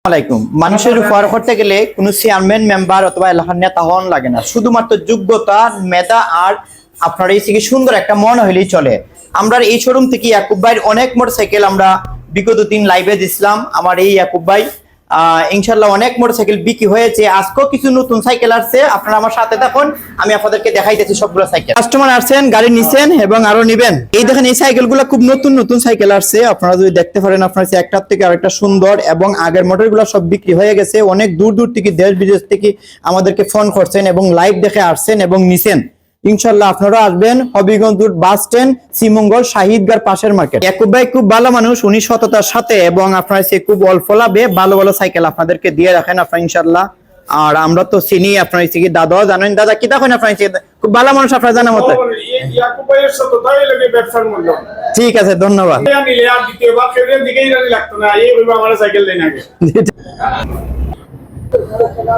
আলাইকুম। মানুষের উপকার করতে গেলে কোনো চেয়ারম্যান মেম্বার অথবা এলাকার নেতা হন লাগে না, শুধুমাত্র যোগ্যতা মেধা আর আপনার এই থেকে সুন্দর একটা মন হইলেই চলে। আমরা এই শোরুম থেকে ইয়াকুব ভাইয়ের অনেক মোটরসাইকেল আমরা বিগত দিন লাইভে দিছিলাম। আমার এই ইয়াকুব ভাই ইনশাল্লাহ অনেক মোটরসাইকেল বিক্রি হয়েছে। আজকেও কিছু নতুন সাইকেল আসছে, আপনারা আমার সাথে থাকুন, আমি আপনাদেরকে দেখাইতেছি সবগুলো সাইকেল। কাস্টমার আসছেন, গাড়ি নিছেন এবং আরো নিবেন। এই দেখেন এই সাইকেলগুলো খুব নতুন নতুন সাইকেল আসছে, আপনারা যদি দেখতে পারেন আপনার একটার থেকে আরেকটা সুন্দর, এবং আগের মডেলগুলো সব বিক্রি হয়ে গেছে। অনেক দূর দূর থেকে দেশ বিদেশ থেকে আমাদেরকে ফোন করছেন এবং লাইভ দেখে আসছেন এবং নিছেন। ইনশাল্লাহ আপনারা আসবেন Habiganj road bus stand, Sreemangal শাহিদগার পাশের মার্কেট। ইয়াকুব ভাই খুব ভালো মানুষ, উনি সততার সাথে এবং আপনার খুব অল্প লাভে ভালো ভালো সাইকেল আপনাদেরকে দিয়ে রাখেন আপনার ইনশাল্লাহ। আর আমরা তো চিনি আপনার দাদা জানেন, দাদা কি দেখেন আপনার খুব ভালো মানুষ, আপনার জানার মতো। ঠিক আছে, ধন্যবাদ।